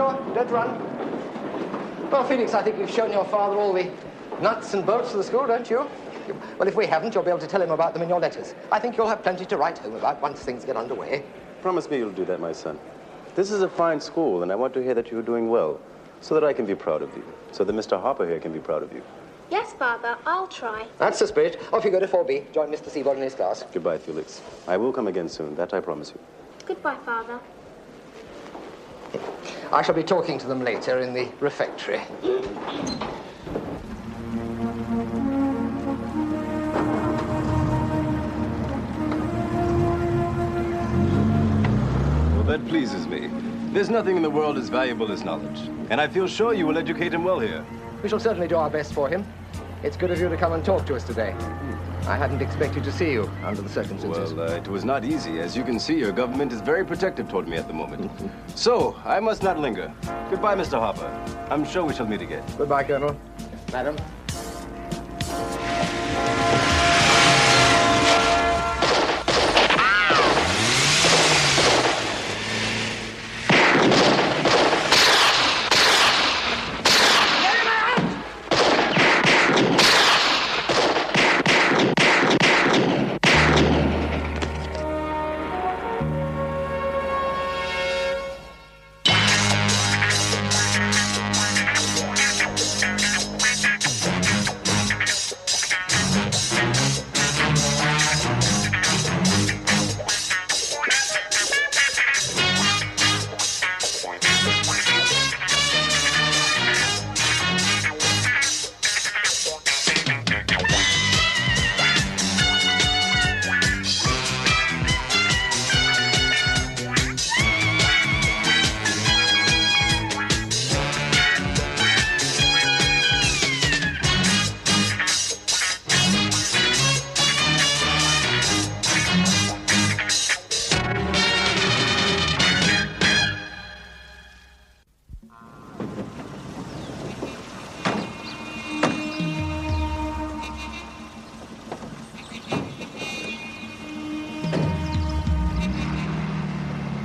sure. Don't run. Well, Felix, I think you've shown your father all the nuts and bolts of the school, don't you? Well, if we haven't, you'll be able to tell him about them in your letters. I think you'll have plenty to write home about once things get underway. Promise me you'll do that, my son. This is a fine school, and I want to hear that you're doing well, so that I can be proud of you, so that Mr. Harper here can be proud of you. Yes, Father, I'll try. That's the spirit. Off you go to 4B. Join Mr. Seabold in his class. Goodbye, Felix. I will come again soon, that I promise you. Goodbye, Father. I shall be talking to them later in the refectory. Well, that pleases me. There's nothing in the world as valuable as knowledge. And I feel sure you will educate him well here. We shall certainly do our best for him. It's good of you to come and talk to us today. I hadn't expected to see you under the circumstances. Well, it was not easy. As you can see, your government is very protective toward me at the moment. So, I must not linger. Goodbye, Mr. Harper. I'm sure we shall meet again. Goodbye, Colonel. Madam.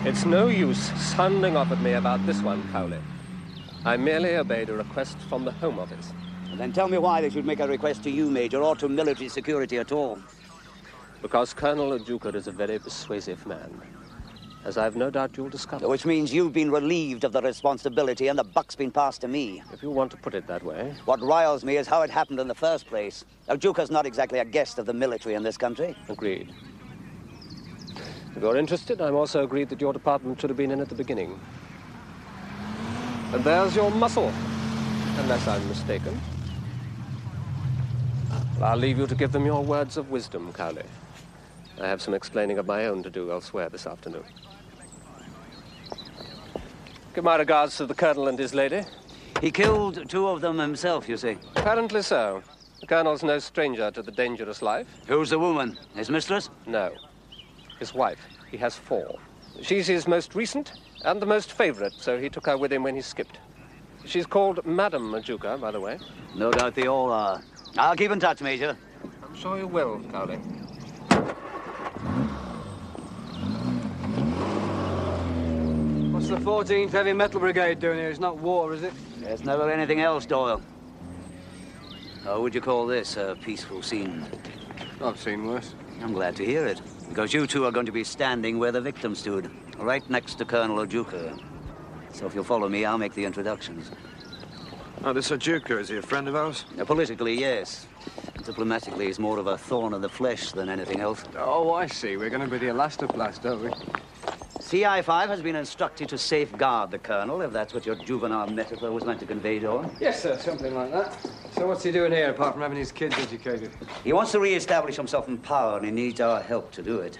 It's no use sounding off at me about this one, Cowley. I merely obeyed a request from the Home Office. Well, then tell me why they should make a request to you, Major, or to military security at all. Because Colonel Ojuka is a very persuasive man, as I've no doubt you'll discover. Which means you've been relieved of the responsibility and the buck's been passed to me. If you want to put it that way. What riles me is how it happened in the first place. Ojuka's not exactly a guest of the military in this country. Agreed. If you're interested, I'm also agreed that your department should have been in at the beginning. And there's your muscle, unless I'm mistaken. Well, I'll leave you to give them your words of wisdom, Cowley. I have some explaining of my own to do elsewhere this afternoon. Give my regards to the Colonel and his lady. He killed two of them himself, you see. Apparently so. The Colonel's no stranger to the dangerous life. Who's the woman? His mistress? No. His wife. He has 4. She's his most recent and the most favorite, so he took her with him when he skipped. She's called Madam Ojuka, by the way. No doubt they all are. I'll keep in touch, Major. I'm sure you will, Cowley. What's the 14th Heavy Metal Brigade doing here? It's not war, is it? There's never anything else, Doyle. How would you call this a peaceful scene? I've seen worse. I'm glad to hear it, because you two are going to be standing where the victim stood, right next to Colonel Ojuka. So if you'll follow me, I'll make the introductions. Oh, this Ojuka, is he a friend of ours? Politically, yes. Diplomatically, he's more of a thorn in the flesh than anything else. Oh, I see. We're going to be the elastoplast, aren't we? CI-5 has been instructed to safeguard the Colonel, if that's what your juvenile metaphor was meant to convey, Doyle. Yes, sir, something like that. So what's he doing here, apart from having his kids educated? He wants to re-establish himself in power, and he needs our help to do it.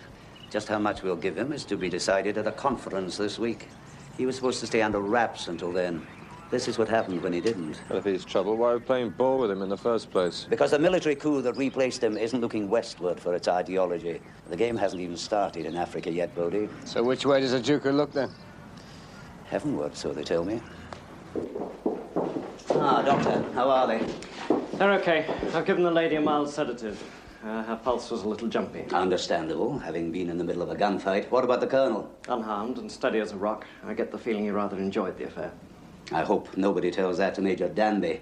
Just how much we'll give him is to be decided at a conference this week. He was supposed to stay under wraps until then. This is what happened when he didn't. Well, if he's trouble, why are we playing ball with him in the first place? Because the military coup that replaced him isn't looking westward for its ideology. The game hasn't even started in Africa yet, Bodie. So which way does Ojuka look, then? Heavenward, so they tell me. Ah, Doctor, how are they? They're okay. I've given the lady a mild sedative. Her pulse was a little jumpy. Understandable, having been in the middle of a gunfight. What about the Colonel? Unharmed and steady as a rock. I get the feeling he rather enjoyed the affair. I hope nobody tells that to Major Danby.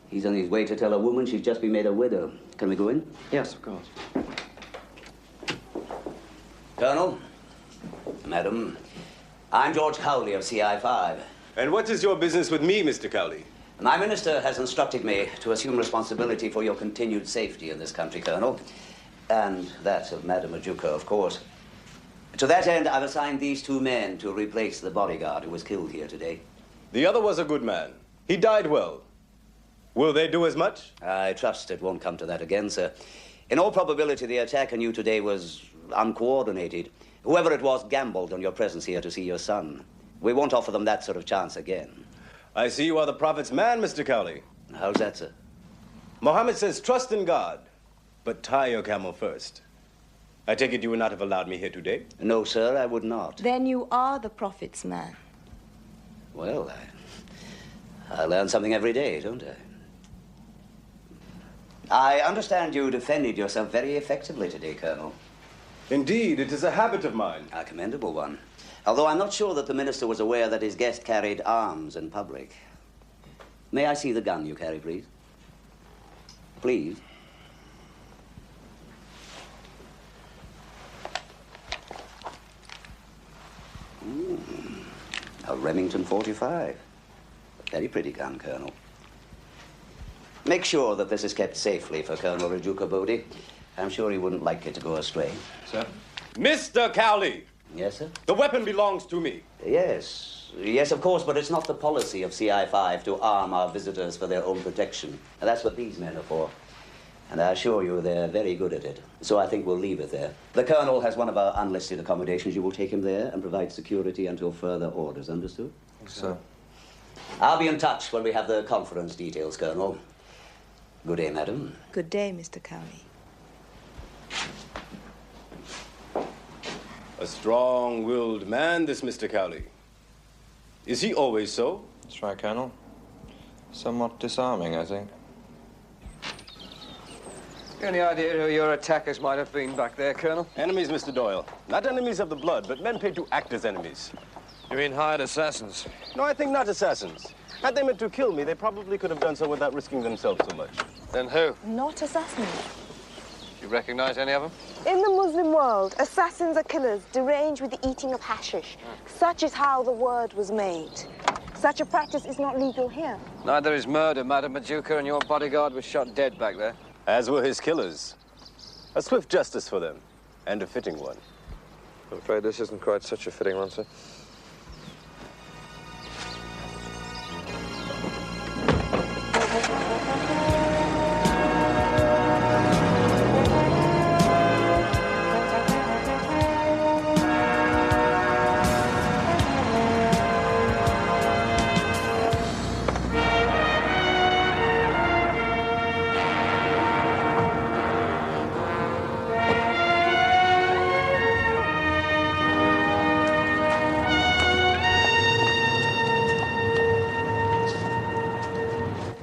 He's on his way to tell a woman she's just been made a widow. Can we go in? Yes, of course. Colonel, Madam, I'm George Cowley of CI5. And what is your business with me, Mr. Cowley? My minister has instructed me to assume responsibility for your continued safety in this country, Colonel. And that of Madame Majuka, of course. To that end, I've assigned these two men to replace the bodyguard who was killed here today. The other was a good man. He died well. Will they do as much? I trust it won't come to that again, sir. In all probability, the attack on you today was uncoordinated. Whoever it was gambled on your presence here to see your son. We won't offer them that sort of chance again. I see you are the Prophet's man, Mr. Cowley. How's that, sir? Mohammed says, trust in God, but tie your camel first. I take it you would not have allowed me here today? No, sir, I would not. Then you are the Prophet's man. Well, I learn something every day, don't I? I understand you defended yourself very effectively today, Colonel. Indeed, it is a habit of mine. A commendable one. Although I'm not sure that the minister was aware that his guest carried arms in public. May I see the gun you carry, please? Please. A Remington 45. Very pretty gun, Colonel. Make sure that this is kept safely for Colonel Rajuka Bodhi. I'm sure he wouldn't like it to go astray. Sir? Mr. Cowley! Yes, sir? The weapon belongs to me. Yes. Yes, of course, but it's not the policy of CI5 to arm our visitors for their own protection. And that's what these men are for. And I assure you they're very good at it. So I think we'll leave it there. The Colonel has one of our unlisted accommodations. You will take him there and provide security until further orders. Understood? Yes, sir. I'll be in touch when we have the conference details, Colonel. Good day, madam. Good day, Mr. Cowley. A strong-willed man, this Mr. Cowley. Is he always so? That's right, Colonel. Somewhat disarming, I think. Any idea who your attackers might have been back there, Colonel? Enemies, Mr. Doyle. Not enemies of the blood, but men paid to act as enemies. You mean hired assassins? No, I think not assassins. Had they meant to kill me, they probably could have done so without risking themselves so much. Then who? Not assassins. Do you recognize any of them? In the Muslim world, assassins are killers deranged with the eating of hashish. Such is how the word was made. Such a practice is not legal here. Neither is murder, Madame Majuka, and your bodyguard was shot dead back there. As were his killers. A swift justice for them, and a fitting one. I'm afraid this isn't quite such a fitting one, sir.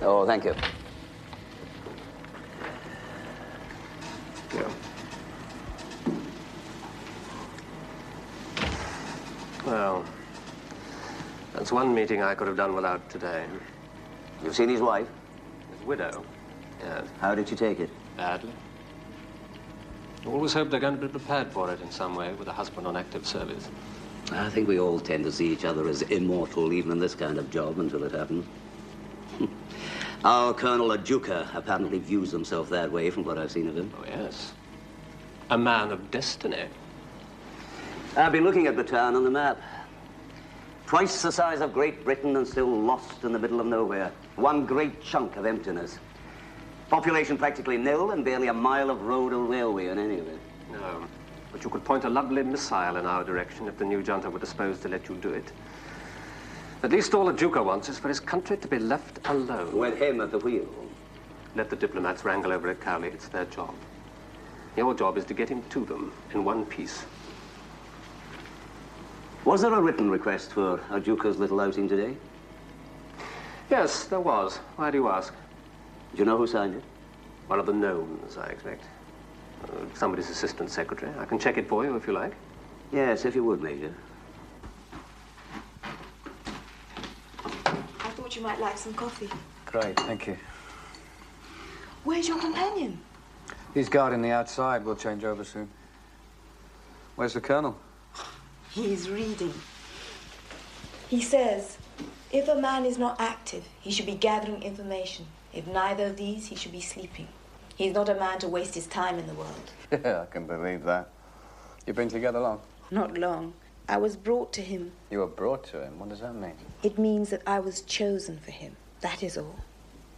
Oh, thank you. Yeah. Well, that's one meeting I could have done without today. You've seen his wife? His widow. Yes. How did she take it? Badly. Always hope they're going to be prepared for it in some way with a husband on active service. I think we all tend to see each other as immortal, even in this kind of job, until it happens. Our Colonel Ajuka apparently views himself that way from what I've seen of him. Oh, yes. A man of destiny. I've been looking at Bhutan on the map. Twice the size of Great Britain and still lost in the middle of nowhere. One great chunk of emptiness. Population practically nil and barely a mile of road or railway in any of it. No, but you could point a lovely missile in our direction if the new junta were disposed to let you do it. At least all Ajuka wants is for his country to be left alone. With him at the wheel. Let the diplomats wrangle over it, Cowley. It's their job. Your job is to get him to them in one piece. Was there a written request for Ajuka's little outing today? Yes, there was. Why do you ask? Do you know who signed it? One of the gnomes, I expect. Somebody's assistant secretary. I can check it for you if you like. Yes, if you would, Major. I thought you might like some coffee. Great, thank you. Where's your companion? He's guarding the outside. We'll change over soon. Where's the Colonel? He's reading. He says, if a man is not active, he should be gathering information. If neither of these, he should be sleeping. He's not a man to waste his time in the world. Yeah, I can believe that. You've been together long? Not long. I was brought to him. You were brought to him? What does that mean? It means that I was chosen for him. That is all.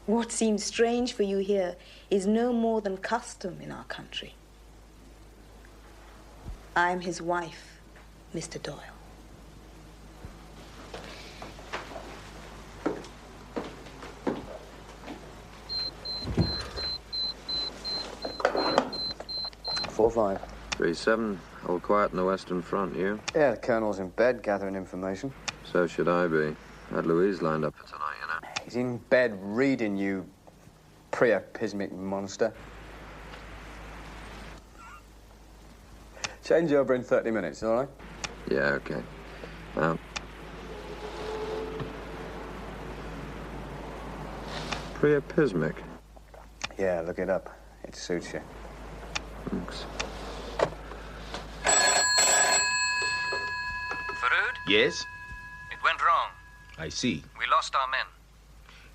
What seems strange for you here is no more than custom in our country. I am his wife, Mr. Doyle. Four, 5. 3-7. All quiet on the Western Front, you? Yeah, the Colonel's in bed gathering information. So should I be. Had Louise lined up for tonight, you know. He's in bed reading, you priapismic monster. Change over in 30 minutes, all right? Yeah, okay. Out. Priapismic? Yeah, look it up. It suits you. Thanks. Farood? Yes? It went wrong. I see. We lost our men.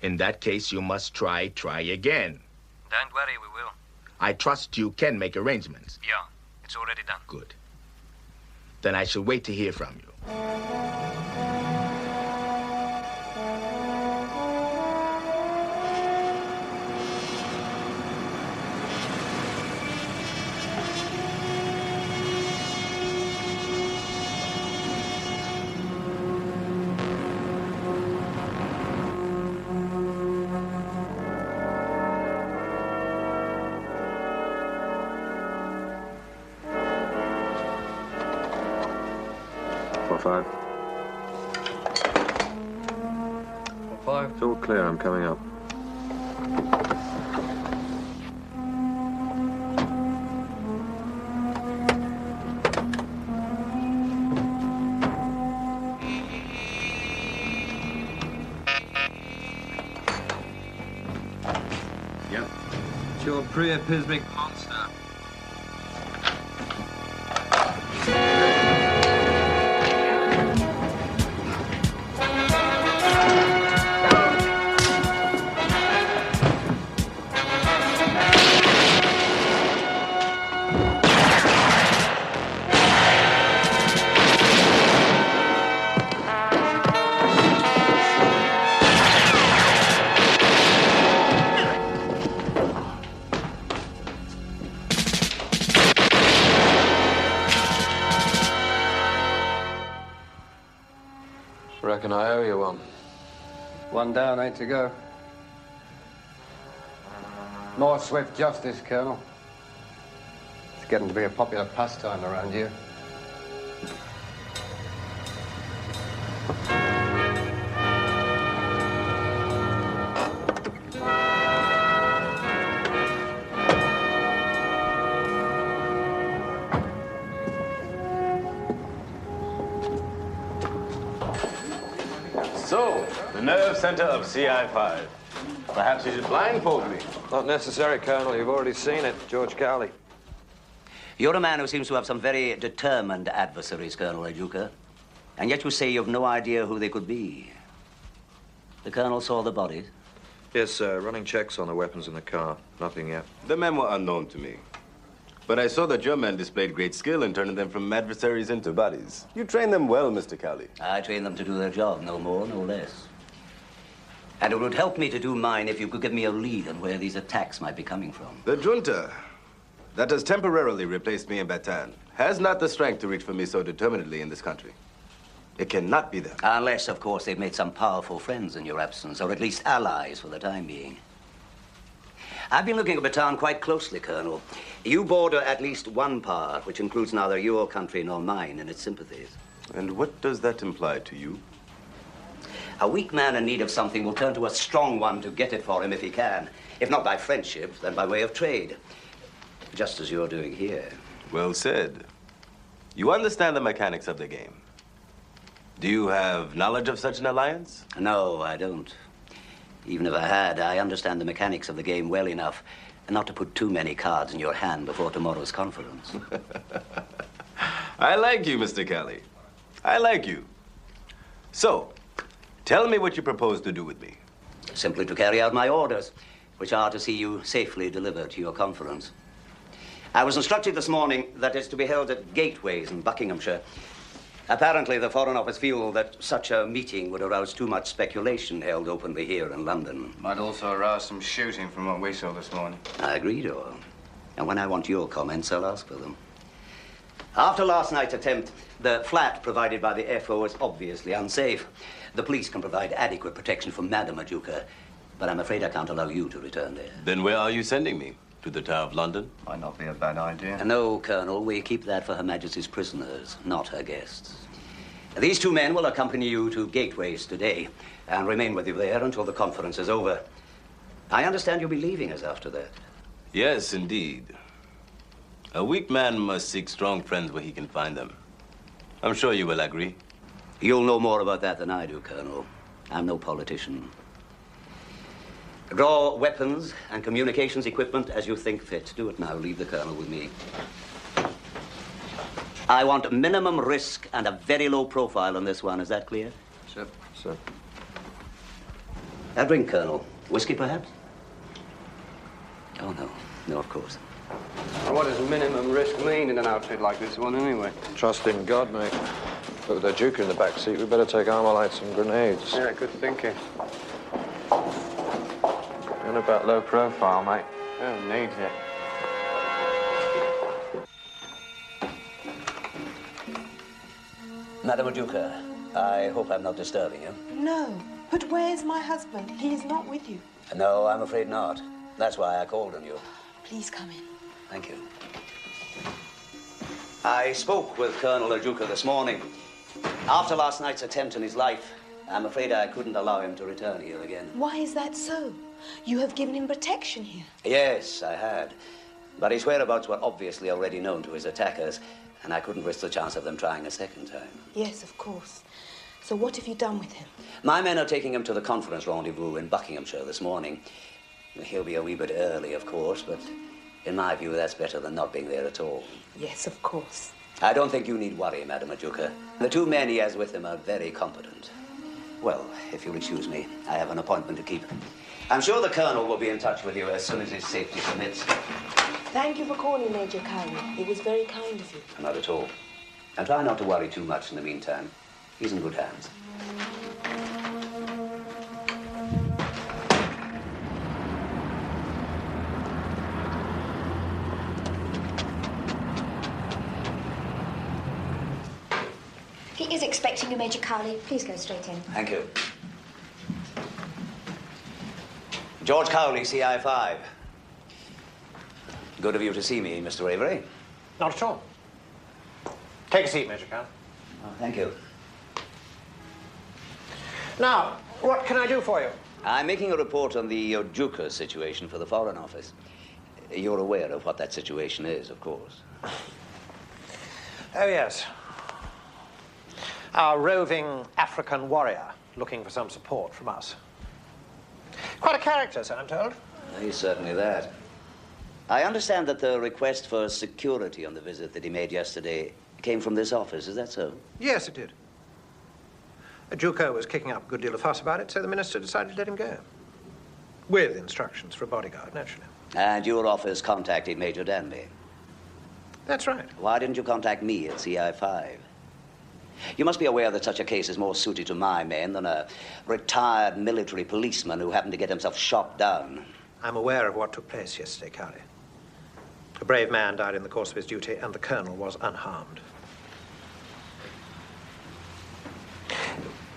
In that case, you must try again. Don't worry, we will. I trust you can make arrangements. Yeah, it's already done. Good. Then I shall wait to hear from you. 4-5. 4-5. It's all clear. I'm coming up. Yep. It's your priapismic monster. Reckon I owe you one. One down, 8 to go. More swift justice, Colonel. It's getting to be a popular pastime around here. So, the nerve center of CI5. Perhaps you should blindfold me. Not necessary, Colonel. You've already seen it. George Cowley. You're a man who seems to have some very determined adversaries, Colonel Ajuka. And yet you say you've no idea who they could be. The Colonel saw the bodies? Yes, sir. Running checks on the weapons in the car. Nothing yet. The men were unknown to me. But I saw that your men displayed great skill in turning them from adversaries into buddies. You trained them well, Mr. Cowley. I trained them to do their job, no more, no less. And it would help me to do mine if you could give me a lead on where these attacks might be coming from. The junta that has temporarily replaced me in Bataan has not the strength to reach for me so determinedly in this country. It cannot be them. Unless, of course, they've made some powerful friends in your absence, or at least allies for the time being. I've been looking at Bataan quite closely, Colonel. You border at least one power, which includes neither your country nor mine in its sympathies. And what does that imply to you? A weak man in need of something will turn to a strong one to get it for him if he can. If not by friendship, then by way of trade. just as you're doing here. Well said. You understand the mechanics of the game. Do you have knowledge of such an alliance? No, I don't. Even if I had, I understand the mechanics of the game well enough not to put too many cards in your hand before tomorrow's conference. I like you, Mr. Kelly. I like you. So, tell me what you propose to do with me. Simply to carry out my orders, which are to see you safely delivered to your conference. I was instructed this morning that it's to be held at Gateways in Buckinghamshire. Apparently, the Foreign Office feel that such a meeting would arouse too much speculation held openly here in London. Might also arouse some shooting from what we saw this morning. I agree, Doyle. And when I want your comments, I'll ask for them. After last night's attempt, the flat provided by the FO is obviously unsafe. The police can provide adequate protection for Madame Majuka, but I'm afraid I can't allow you to return there. Then where are you sending me? To the Tower of London? Might not be a bad idea. No, Colonel, we keep that for Her Majesty's prisoners, not her guests. These two men will accompany you to Gateways today and remain with you there until the conference is over. I understand you'll be leaving us after that. Yes, indeed. A weak man must seek strong friends where he can find them. I'm sure you will agree. You'll know more about that than I do, Colonel. I'm no politician. Draw weapons and communications equipment as you think fit. Do it now. Leave the Colonel with me. I want minimum risk and a very low profile on this one. Is that clear? Sir. Sir. A drink, Colonel. Whiskey, perhaps? Oh, no. No, of course. What does minimum risk mean in an outfit like this one, anyway? Trust in God, mate. But with the Duke in the back seat, we better take armor lights and grenades. Yeah, good thinking. What about low profile, mate? Don't need it. Madame Majuka, I hope I'm not disturbing you. No, but where's my husband? He is not with you. No, I'm afraid not. That's why I called on you. Please come in. Thank you. I spoke with Colonel Majuka this morning. After last night's attempt on his life, I'm afraid I couldn't allow him to return here again. Why is that so? You have given him protection here. Yes, I had. But his whereabouts were obviously already known to his attackers, and I couldn't risk the chance of them trying a second time. Yes, of course. So what have you done with him? My men are taking him to the conference rendezvous in Buckinghamshire this morning. He'll be a wee bit early, of course, but in my view, that's better than not being there at all. Yes, of course. I don't think you need worry, Madame Majuka. The two men he has with him are very competent. Well, if you'll excuse me, I have an appointment to keep. I'm sure the Colonel will be in touch with you as soon as his safety permits. Thank you for calling, Major Cowley. It was very kind of you. Not at all. And try not to worry too much in the meantime. He's in good hands. He is expecting you, Major Cowley. Please go straight in. Thank you. George Cowley, CI5. Good of you to see me, Mr. Avery. Not at all. Take a seat, Major Cowley. Oh, thank you. Now, what can I do for you? I'm making a report on the Ojuka situation for the Foreign Office. You're aware of what that situation is, of course. Oh, yes. Our roving African warrior looking for some support from us. Quite a character, so I'm told. He's certainly that. I understand that the request for security on the visit that he made yesterday came from this office. Is that so? Yes, it did. Ojuka was kicking up a good deal of fuss about it, so the minister decided to let him go. With instructions for a bodyguard, naturally. And your office contacted Major Danby? That's right. Why didn't you contact me at CI5? You must be aware that such a case is more suited to my men than a retired military policeman who happened to get himself shot down. I'm aware of what took place yesterday, Cowley. A brave man died in the course of his duty, and the colonel was unharmed.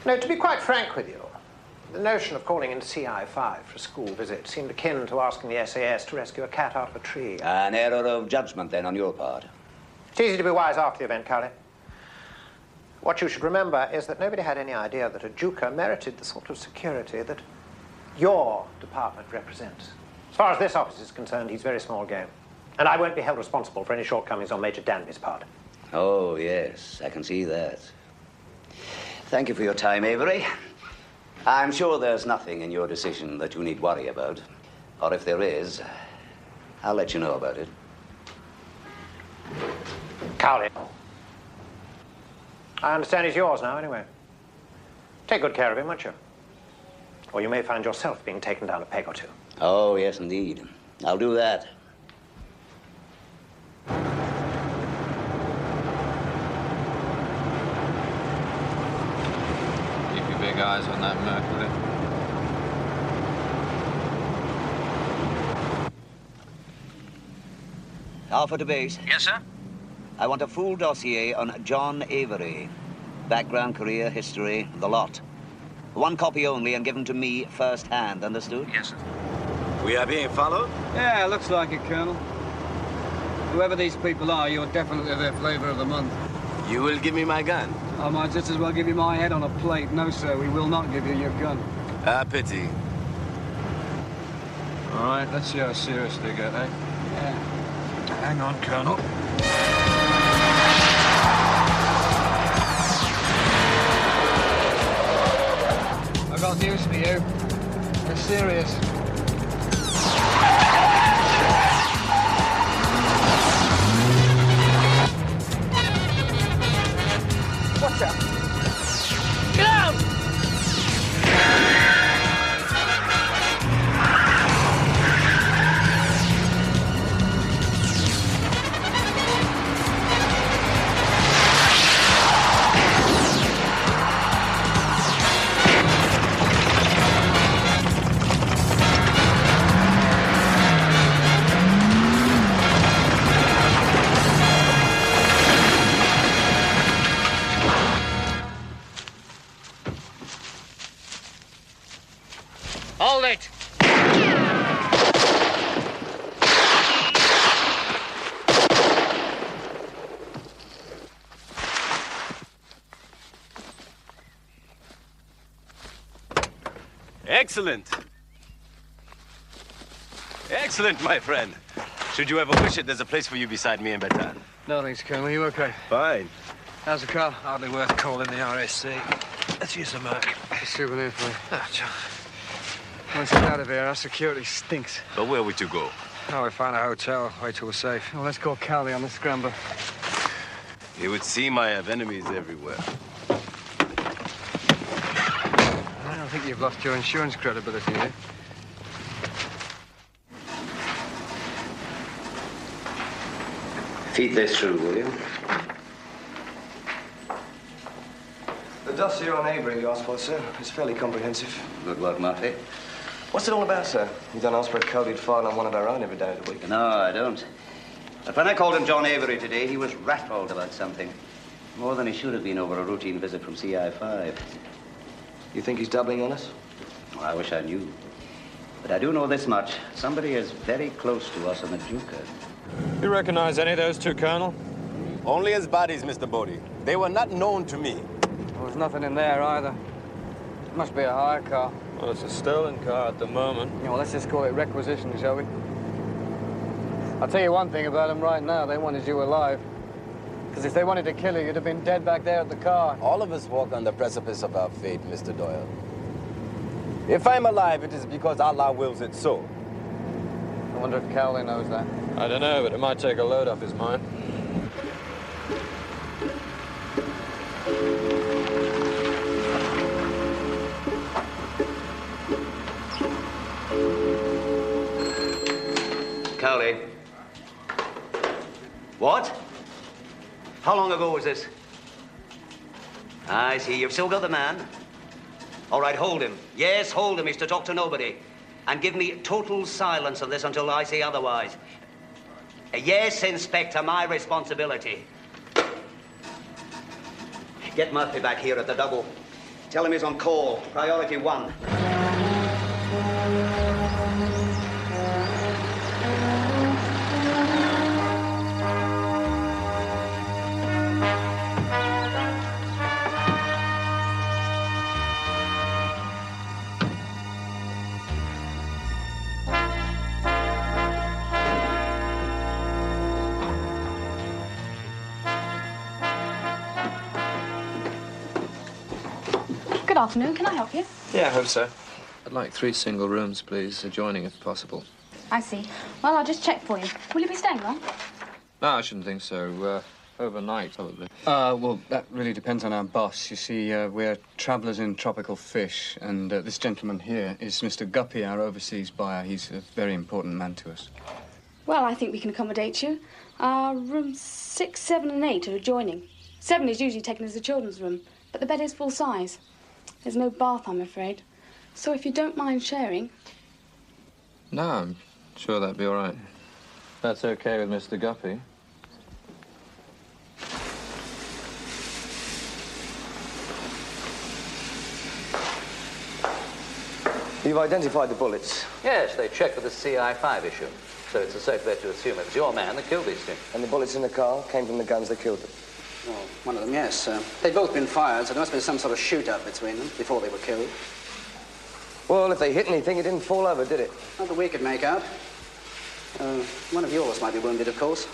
No, to be quite frank with you, the notion of calling in CI5 for a school visit seemed akin to asking the SAS to rescue a cat out of a tree. An error of judgment, then, on your part. It's easy to be wise after the event, Cowley. What you should remember is that nobody had any idea that Ojuka merited the sort of security that your department represents. As far as this office is concerned, he's very small game. And I won't be held responsible for any shortcomings on Major Danby's part. Oh, yes, I can see that. Thank you for your time, Avery. I'm sure there's nothing in your decision that you need worry about. Or if there is, I'll let you know about it. Cowley. I understand he's yours now, anyway. Take good care of him, won't you? Or you may find yourself being taken down a peg or two. Oh, yes, indeed. I'll do that. Keep your big eyes on that Mercury. Alpha to base. Yes, sir? I want a full dossier on John Avery. Background, career, history, the lot. One copy only and given to me first-hand, understood? Yes, sir. We are being followed? Yeah, looks like it, Colonel. Whoever these people are, you're definitely their flavor of the month. You will give me my gun? I might just as well give you my head on a plate. No, sir, we will not give you your gun. Ah, pity. All right, let's see how serious they get, eh? Yeah. Hang on, Colonel. I've got news for you. They're serious. Watch out! Get out! Hold it! Excellent. Excellent, my friend. Should you ever wish it, there's a place for you beside me in Bataan. No, thanks, Colonel. You okay? Fine. How's the car? Hardly worth calling the RSC. Let's use the Merc. A souvenir for you. Ah, John. Let's get out of here. Our security stinks. But where are we to go? Oh, we find a hotel. Wait till we're safe. Well, let's call Cowley on the scrambler. It would seem I have enemies everywhere. I don't think you've lost your insurance credibility, eh? Feed this through, will you? The dossier on Avery you asked for, sir, is fairly comprehensive. Good work, Murphy. What's it all about, sir? You don't ask for a coded file on one of our own every day of the week. No, I don't. But when I called him John Avery today, he was rattled about something. More than he should have been over a routine visit from CI5. You think he's doubling on us? Well, I wish I knew. But I do know this much. Somebody is very close to us on the Duker. You recognize any of those two, Colonel? Only as bodies, Mr. Bodie. They were not known to me. Well, there's nothing in there either. It must be a hire car. Well, it's a stolen car at the moment. Yeah, well, let's just call it requisition, shall we? I'll tell you one thing about them right now. They wanted you alive. Because if they wanted to kill you, you'd have been dead back there at the car. All of us walk on the precipice of our fate, Mr. Doyle. If I'm alive, it is because Allah wills it so. I wonder if Cowley knows that. I don't know, but it might take a load off his mind. Cowley. What? How long ago was this? I see. You've still got the man. All right, hold him. Yes, hold him. He's to talk to nobody. And give me total silence on this until I say otherwise. Yes, Inspector, my responsibility. Get Murphy back here at the double. Tell him he's on call. Priority 1. afternoon. Can I help you? Yeah, I hope so. I'd like 3 single rooms, please, adjoining if possible. I see. Well, I'll just check for you. Will you be staying long? No, I shouldn't think so. Overnight, probably. Well, that really depends on our boss. You see, we're travellers in tropical fish, and this gentleman here is Mr. Guppy, our overseas buyer. He's a very important man to us. Well, I think we can accommodate you. Rooms 6, 7 and 8 are adjoining. 7 is usually taken as a children's room, but the bed is full size. There's no bath, I'm afraid. So if you don't mind sharing... No, I'm sure that'd be all right. That's okay with Mr. Guppy. You've identified the bullets. Yes, they checked for the CI5 issue. So it's a safe bet to assume it was your man that killed these two. And the bullets in the car came from the guns that killed them. Well, one of them, yes. They'd both been fired, so there must have been some sort of shoot-up between them before they were killed. Well, if they hit anything, it didn't fall over, did it? Not that we could make out. One of yours might be wounded, of course.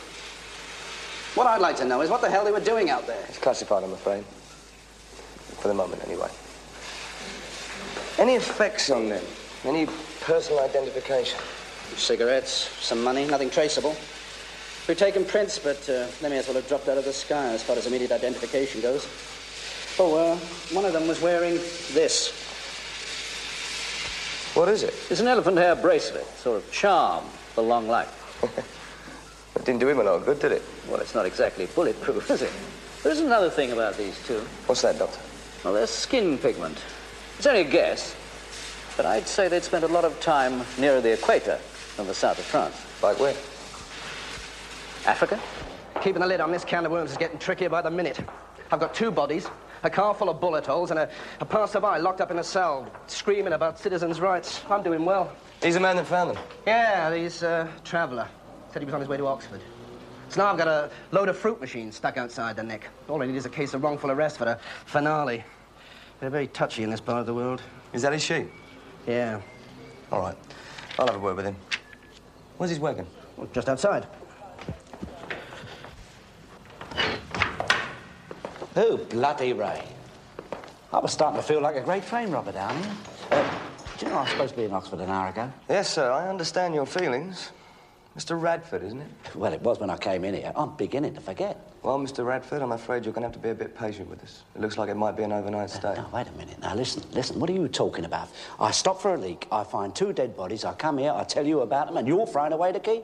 What I'd like to know is what the hell they were doing out there. It's classified, I'm afraid. For the moment, anyway. Any effects on them? Any personal identification? Cigarettes, some money, nothing traceable. We've taken prints, but they may as well have dropped out of the sky as far as immediate identification goes. Oh, one of them was wearing this. What is it? It's an elephant hair bracelet, sort of charm for long life. It didn't do him a lot of good, did it? Well, it's not exactly bulletproof, is it? There's another thing about these two. What's that, Doctor? Well, they're skin pigment. It's only a guess, but I'd say they'd spent a lot of time nearer the equator than the south of France. Like where? Africa? Keeping a lid on this can of worms is getting trickier by the minute. I've got 2 bodies, a car full of bullet holes, and a passerby locked up in a cell, screaming about citizens' rights. I'm doing well. He's the man that found them? Yeah, he's a traveller. Said he was on his way to Oxford. So now I've got a load of fruit machines stuck outside the neck. All I need is a case of wrongful arrest for the finale. They're very touchy in this part of the world. Is that his sheep? Yeah. All right. I'll have a word with him. Where's his wagon? Well, just outside. Oh, bloody Ray. I was starting to feel like a great frame robber down here. Do you know I was supposed to be in Oxford an hour ago? Yes, sir. I understand your feelings. Mr. Radford, isn't it? Well, it was when I came in here. I'm beginning to forget. Well, Mr. Radford, I'm afraid you're going to have to be a bit patient with us. It looks like it might be an overnight stay. No, wait a minute. Now, listen. What are you talking about? I stop for a leak, I find 2 dead bodies, I come here, I tell you about them, and you're throwing away the key?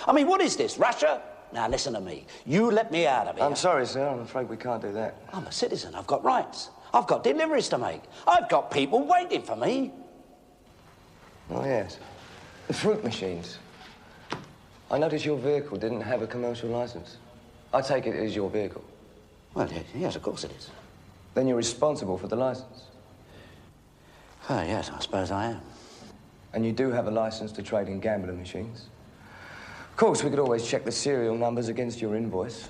I mean, what is this, Russia? Now, listen to me. You let me out of here. I'm sorry, sir. I'm afraid we can't do that. I'm a citizen. I've got rights. I've got deliveries to make. I've got people waiting for me. Oh, yes. The fruit machines. I noticed your vehicle didn't have a commercial license. I take it is your vehicle. Well, yes, of course it is. Then you're responsible for the license. Oh, yes, I suppose I am. And you do have a license to trade in gambling machines. Of course, we could always check the serial numbers against your invoice.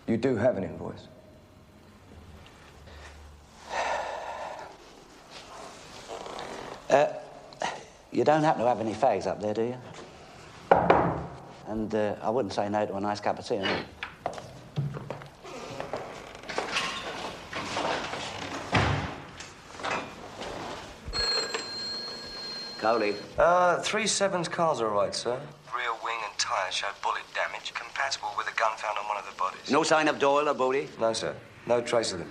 You do have an invoice. You don't happen to have any fags up there, do you? And I wouldn't say no to a nice cup of tea, either. Cowley. 3-7's car's all right, sir. Rear wing and tyre showed bullet damage, compatible with a gun found on one of the bodies. No sign of Doyle or Bodie? No, sir. No trace of them.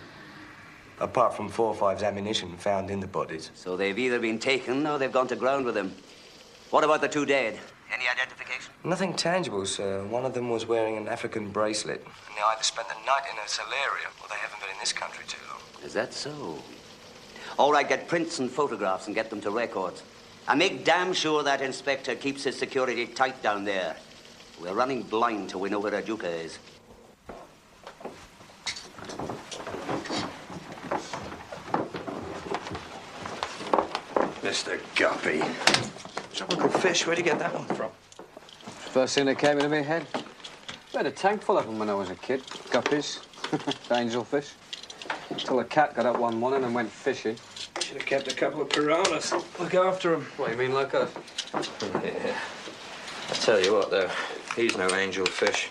Apart from 4 or 5's ammunition found in the bodies. So they've either been taken or they've gone to ground with them. What about the 2 dead? Any identification? Nothing tangible, sir. One of them was wearing an African bracelet. And they either spent the night in a solarium or they haven't been in this country too long. Is that so? All right, get prints and photographs and get them to records. And make damn sure that inspector keeps his security tight down there. We're running blind till we know where Ajuka is. Mr. Guppy. Tropical fish, where'd you get that one from? First thing that came into my head. I had a tank full of them when I was a kid. Guppies. Angelfish. Till a cat got up one morning and went fishing. Should have kept a couple of piranhas. Look after them. What, you mean like us? Yeah. I tell you what, though, he's no angelfish.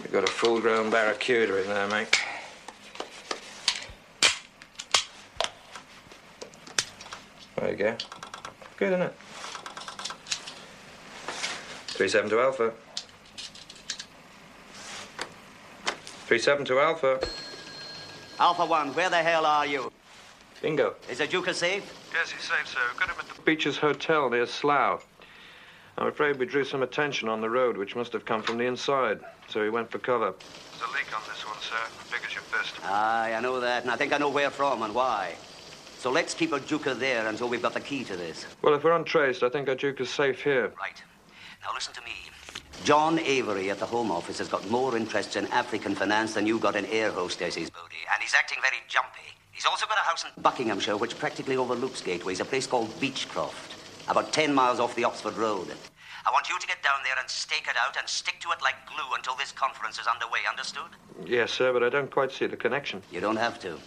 We've got a full-grown barracuda in there, mate. There you go. Good, isn't it? 3-7 to Alpha. 3-7 to Alpha. Alpha 1, where the hell are you? Bingo. Is the Duke safe? Yes, he's safe, sir. We've got him at the Beaches Hotel near Slough. I'm afraid we drew some attention on the road, which must have come from the inside, so he went for cover. There's a leak on this one, sir. Big as your fist. Aye, I know that, and I think I know where from and why. So let's keep our Duke there until we've got the key to this. Well, if we're untraced, I think our Duke is safe here. Right. Now listen to me. John Avery at the Home Office has got more interests in African finance than you got in air hostesses, Bodie, and he's acting very jumpy. He's also got a house in Buckinghamshire which practically overlooks Gateways, a place called Beechcroft, about 10 miles off the Oxford Road. I want you to get down there and stake it out and stick to it like glue until this conference is underway, understood? Yes, sir, but I don't quite see the connection. You don't have to.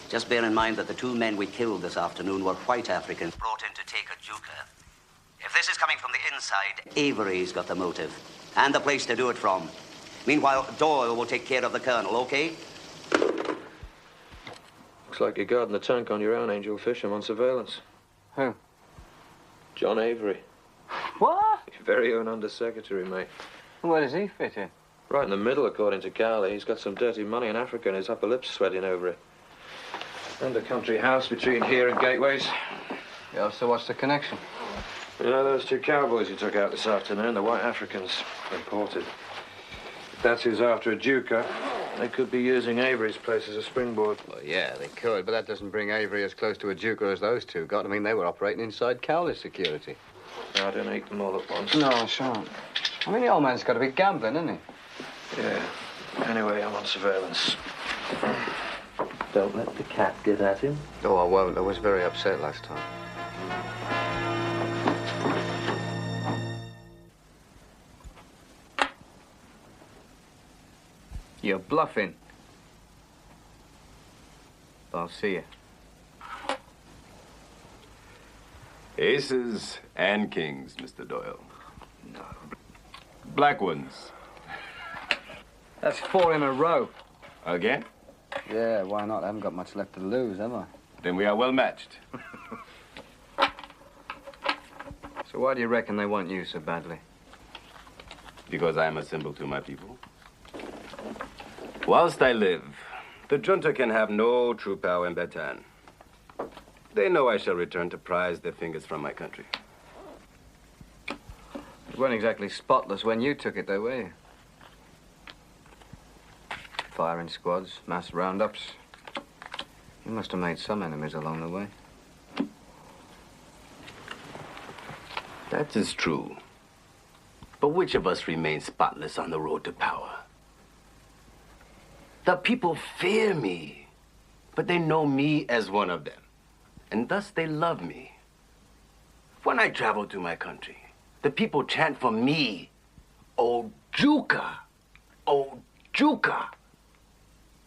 Just bear in mind that the 2 men we killed this afternoon were white Africans brought in to take a Juker. If this is coming from the inside, Avery's got the motive and the place to do it from. Meanwhile, Doyle will take care of the Colonel, okay? Looks like you're guarding the tank on your own, Angel Fish. I'm on surveillance. Who? John Avery. What? Your very own Undersecretary, mate. Where does he fit in? Right in the middle, according to Cowley. He's got some dirty money in Africa and his upper lip's sweating over it. And a country house between here and Gateways. Yeah, so what's the connection? You know those 2 cowboys you took out this afternoon, the white Africans, imported. If that's who's after a Duker, they could be using Avery's place as a springboard. Well, yeah, they could, but that doesn't bring Avery as close to a Duker as those 2 got. I mean, they were operating inside Cowley's security. I don't eat them all at once. No, I shan't. I mean, the old man's got to be gambling, isn't he? Yeah. Anyway, I'm on surveillance. Don't let the cat get at him. Oh, I won't. I was very upset last time. You're bluffing. I'll see you. Aces and kings, Mr. Doyle. No. Black ones. That's 4 in a row. Again? Yeah, why not? I haven't got much left to lose, have I? Then we are well matched. So why do you reckon they want you so badly? Because I am a symbol to my people. Whilst I live, the junta can have no true power in Bataan. They know I shall return to prise their fingers from my country. You weren't exactly spotless when you took it, though, were you? Firing squads, mass roundups. You must have made some enemies along the way. That is true. But which of us remains spotless on the road to power? The people fear me, but they know me as one of them, and thus they love me. When I travel to my country, the people chant for me, "O Juka, O Juka."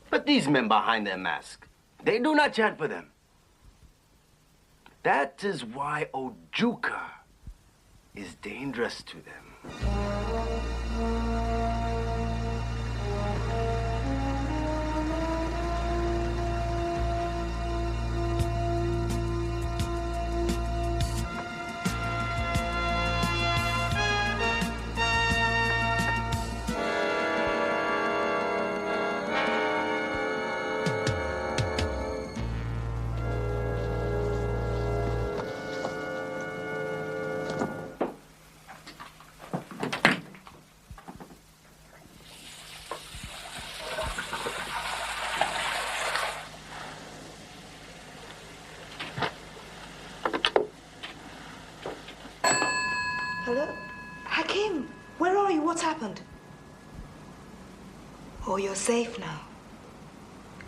But these men behind their mask, they do not chant for them. That is why Ojuka is dangerous to them. Hello? Hakim, where are you? What's happened? Oh, you're safe now.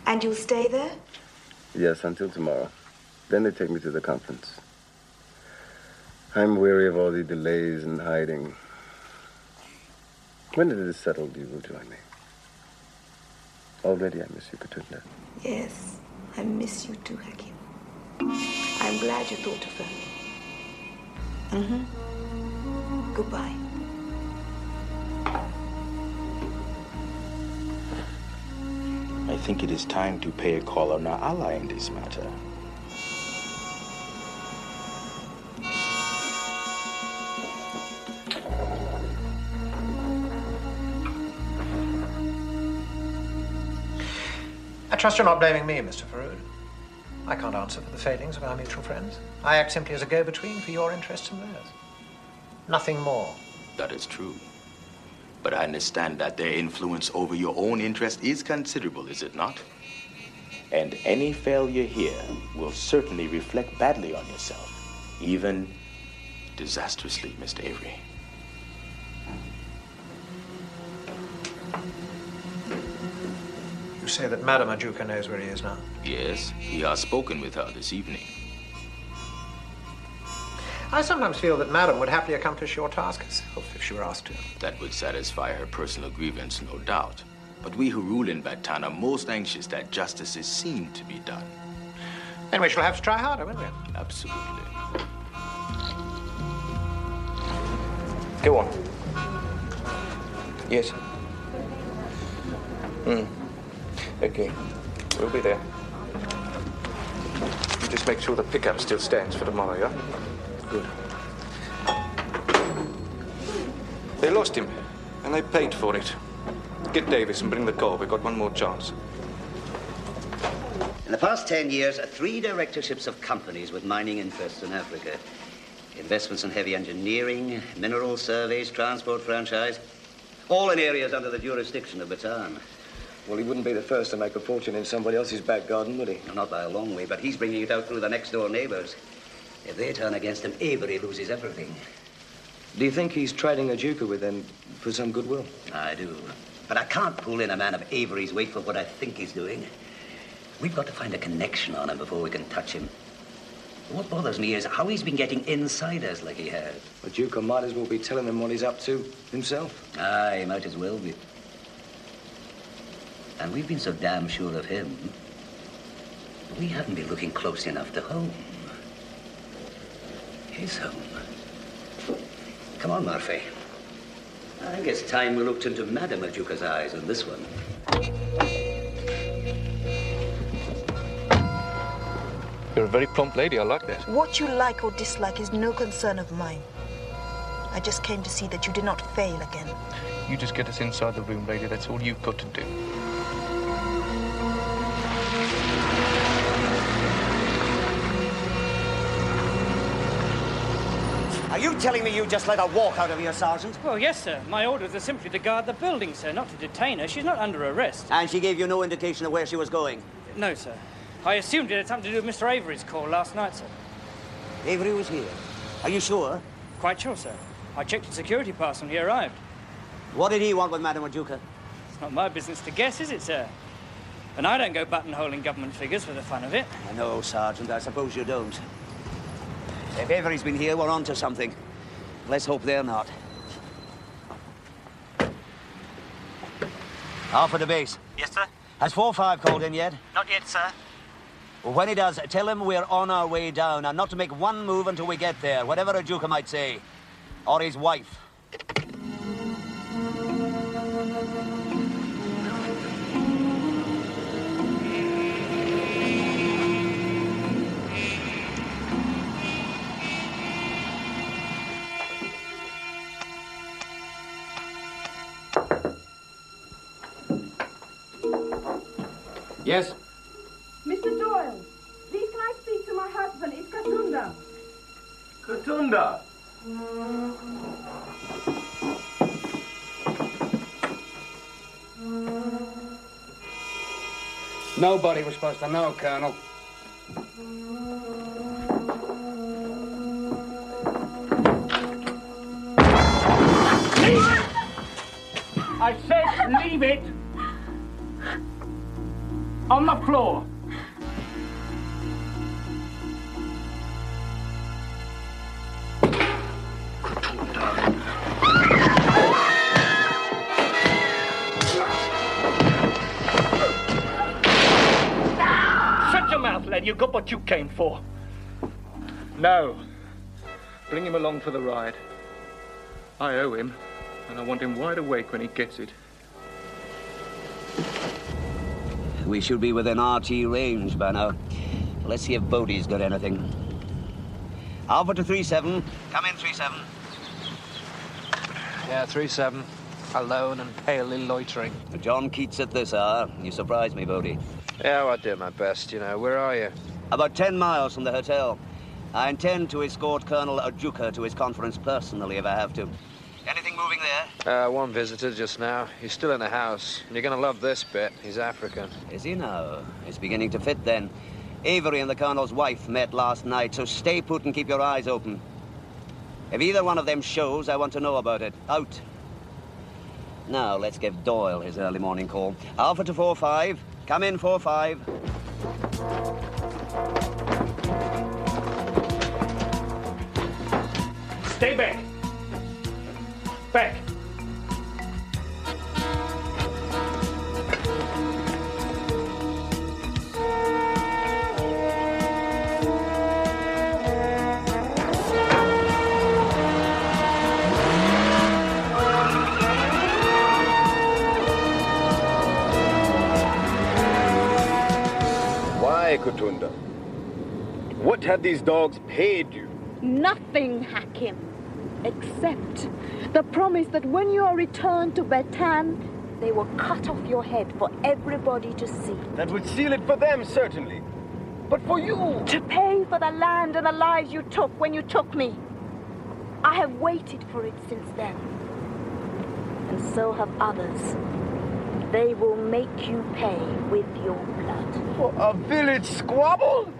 And you'll stay there? Yes, until tomorrow. Then they take me to the conference. I'm weary of all the delays and hiding. When it is settled, you will join me. Already I miss you, Katunda. Yes, I miss you too, Hakim. I'm glad you thought of her. Goodbye. I think it is time to pay a call on our ally in this matter. trust you're not blaming me, Mr. Farood. I can't answer for the failings of our mutual friends. I act simply as a go-between for your interests and theirs. Nothing more. That is true. But I understand that their influence over your own interest is considerable, is it not? And any failure here will certainly reflect badly on yourself, even disastrously, Mr. Avery. You say that Madame Ajuka knows where he is now? Yes, he has spoken with her this evening. I sometimes feel that Madame would happily accomplish your task herself if she were asked to. That would satisfy her personal grievance, no doubt. But we who rule in Bataan are most anxious that justice is seen to be done. Then we shall have to try harder, won't we? Absolutely. Go on. Yes. Okay. We'll be there. You just make sure the pickup still stands for tomorrow, yeah? Good. They lost him, and they paid for it. Get Davis and bring the car. We've got one more chance. In the past 10 years, 3 directorships of companies with mining interests in Africa. Investments in heavy engineering, mineral surveys, transport franchise, all in areas under the jurisdiction of Bataan. Well, he wouldn't be the first to make a fortune in somebody else's back garden, would he? Not by a long way, but he's bringing it out through the next-door neighbors. If they turn against him, Avery loses everything. Do you think he's trading Ajuka with them for some goodwill? I do. But I can't pull in a man of Avery's weight for what I think he's doing. We've got to find a connection on him before we can touch him. What bothers me is how he's been getting insiders like he has. Ajuka might as well be telling them what he's up to himself. Aye, might as well be. And we've been so damn sure of him, we haven't been looking close enough to home. His home. Come on, Murphy. I think it's time we looked into Madame Ajuka's eyes on this one. You're a very prompt lady. I like that. What you like or dislike is no concern of mine. I just came to see that you did not fail again. You just get us inside the room, lady. That's all you've got to do. Are you telling me you just let her walk out of here, Sergeant? Well, yes, sir. My orders are simply to guard the building, sir, not to detain her. She's not under arrest. And she gave you no indication of where she was going? No, sir. I assumed it had something to do with Mr. Avery's call last night, sir. Avery was here? Are you sure? Quite sure, sir. I checked his security pass when he arrived. What did he want with Madame Ajuka? It's not my business to guess, is it, sir? And I don't go buttonholing government figures for the fun of it. I know, Sergeant. I suppose you don't. If Avery's been here, we're on to something. Let's hope they're not. Off at the base. Yes, sir? Has 4-5 called in yet? Not yet, sir. Well, when he does, tell him we're on our way down and not to make one move until we get there, whatever Ajuka might say. Or his wife. Yes? Mr. Doyle, please can I speak to my husband? It's Katunda. Katunda? Nobody was supposed to know, Colonel. I said leave it on the floor. Shut your mouth, lad. You got what you came for. No. Bring him along for the ride. I owe him, and I want him wide awake when he gets it. We should be within RT range by now. Let's see if Bodie's got anything. Alpha to 3-7. Come in, 3-7. Yeah, 3-7. Alone and palely loitering. John Keats at this hour. You surprise me, Bodie. Yeah, well, I'll do my best, you know. Where are you? About 10 miles from the hotel. I intend to escort Colonel Ajuka to his conference personally if I have to. Anything moving there? One visitor just now. He's still in the house. And you're gonna love this bit. He's African. Is he now? It's beginning to fit then. Avery and the Colonel's wife met last night, so stay put and keep your eyes open. If either one of them shows, I want to know about it. Out. Now, let's give Doyle his early morning call. Alpha to 4-5. Come in, 4-5. Stay back. Back. Why, Kutunda? What have these dogs paid you? Nothing, Hakim, except the promise that when you are returned to Bataan, they will cut off your head for everybody to see. That would seal it for them, certainly. But for you... To pay for the land and the lives you took when you took me. I have waited for it since then. And so have others. They will make you pay with your blood. For a village squabble?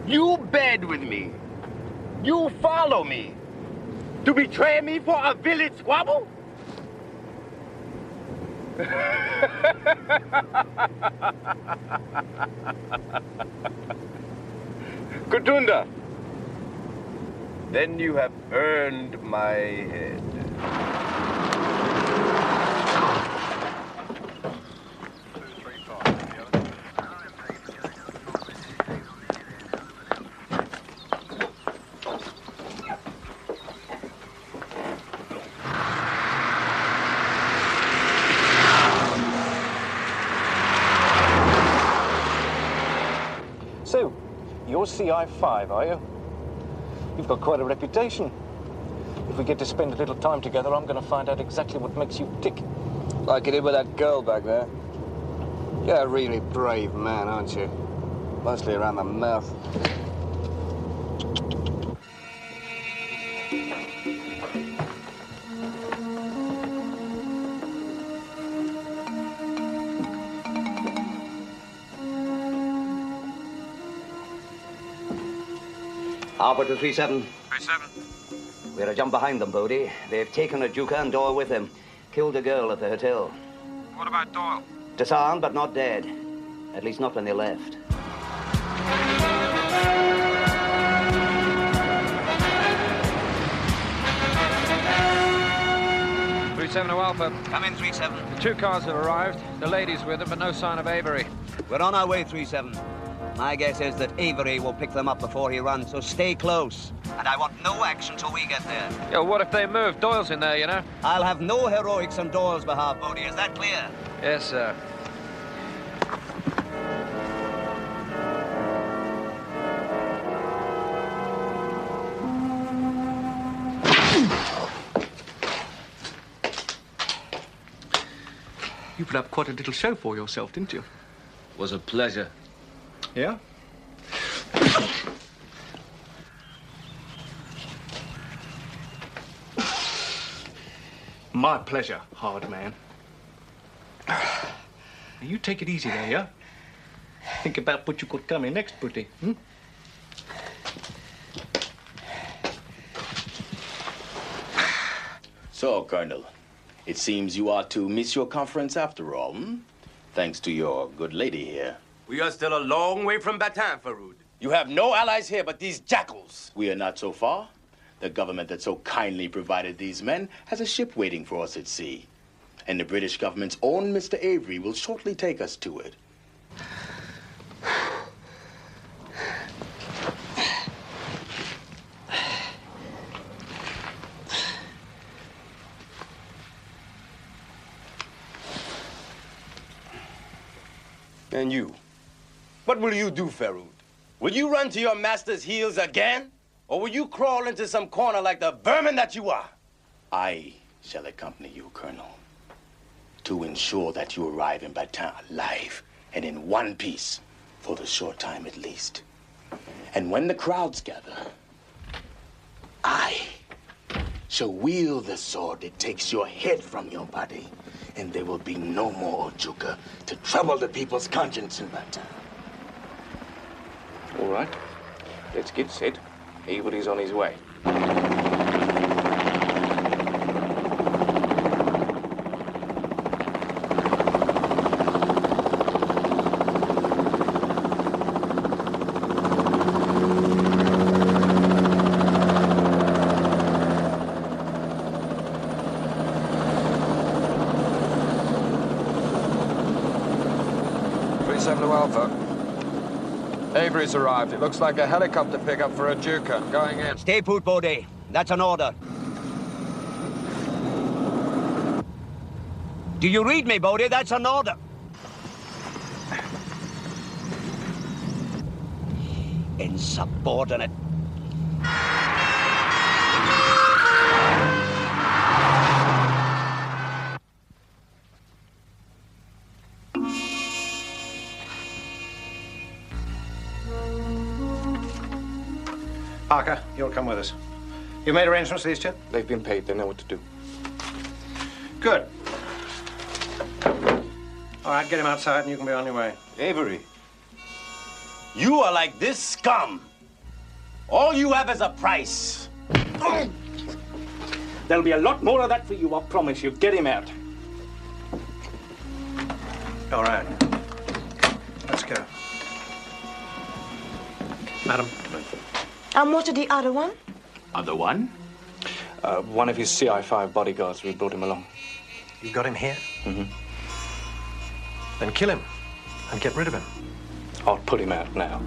You bed with me. You follow me. To betray me for a village squabble? Kutunda, then you have earned my head. So, you're CI5, are you? You've got quite a reputation. If we get to spend a little time together, I'm going to find out exactly what makes you tick. Like you did with that girl back there. You're a really brave man, aren't you? Mostly around the mouth. Alpha to 3-7. 3-7. We're a jump behind them, Bodie. They've taken Ajuka and Doyle with them. Killed a girl at the hotel. What about Doyle? Disarmed, but not dead. At least not when they left. Seven to Alpha. Come in, 3-7. The 2 cars have arrived. The lady's with them, but no sign of Avery. We're on our way, 3-7. My guess is that Avery will pick them up before he runs, so stay close. And I want no action till we get there. Yeah, what if they move? Doyle's in there, you know. I'll have no heroics on Doyle's behalf, Bodie. Is that clear? Yes, sir. You put up quite a little show for yourself, didn't you? Was a pleasure. Yeah? My pleasure, hard man. Now, you take it easy there, yeah? Think about what you got coming next, Putty, hmm? So, Colonel, it seems you are to miss your conference after all, hmm? Thanks to your good lady here. We are still a long way from Bataan, Faroud. You have no allies here but these jackals. We are not so far. The government that so kindly provided these men has a ship waiting for us at sea. And the British government's own Mr. Avery will shortly take us to it. And you? What will you do, Faroud? Will you run to your master's heels again? Or will you crawl into some corner like the vermin that you are? I shall accompany you, Colonel, to ensure that you arrive in Bataan alive and in one piece, for the short time at least. And when the crowds gather, I shall wield the sword that takes your head from your body, and there will be no more Ojuka to trouble the people's conscience in that time. All right. Let's get set. Avery's on his way. Avery's arrived. It looks like a helicopter pickup for a Juka. Going in. Stay put, Bodie. That's an order. Do you read me, Bodie? That's an order. Insubordinate. Parker, you'll come with us. You made arrangements for these two? They've been paid. They know what to do. Good. All right, get him outside and you can be on your way. Avery, you are like this scum. All you have is a price. There'll be a lot more of that for you, I promise you. Get him out. All right. Let's go. Madam. And what of the other one? Other one? One of his CI5 bodyguards. We brought him along. You got him here? Mm-hmm. Then kill him and get rid of him. I'll put him out now.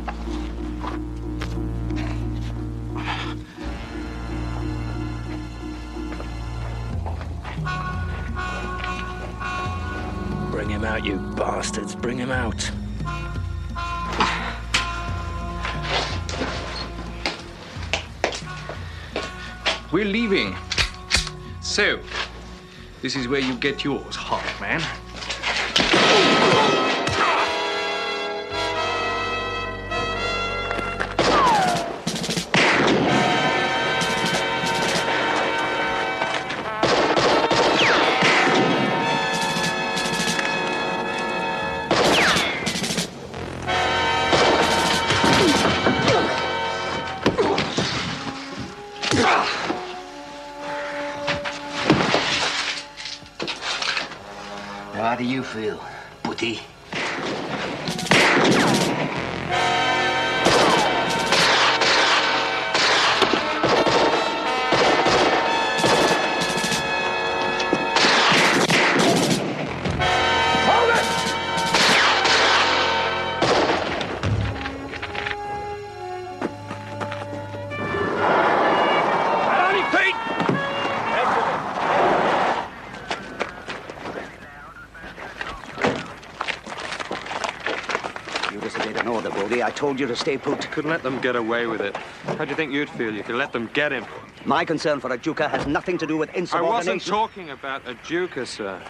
Bring him out, you bastards. Bring him out. We're leaving. So, this is where you get yours, half man. How do you feel, Putty? I told you to stay put. Couldn't let them get away with it. How do you think you'd feel if you let them get him? My concern for a Juka has nothing to do with insubordination. I wasn't talking about a Juka, sir.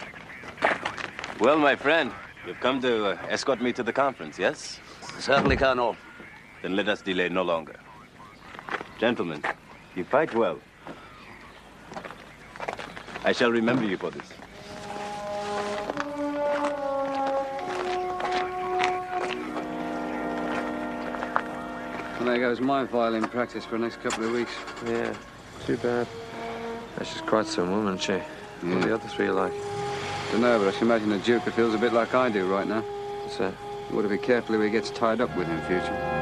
Well, my friend, you've come to escort me to the conference, yes? Certainly, Colonel. Then let us delay no longer. Gentlemen, you fight well. I shall remember you for this. Well, there goes my violin practice for the next couple of weeks. Yeah, too bad. She's quite some woman, she. What do the other three like? Don't know, but I should imagine the Duke feels a bit like I do right now. So? You ought to be careful who he gets tied up with in future.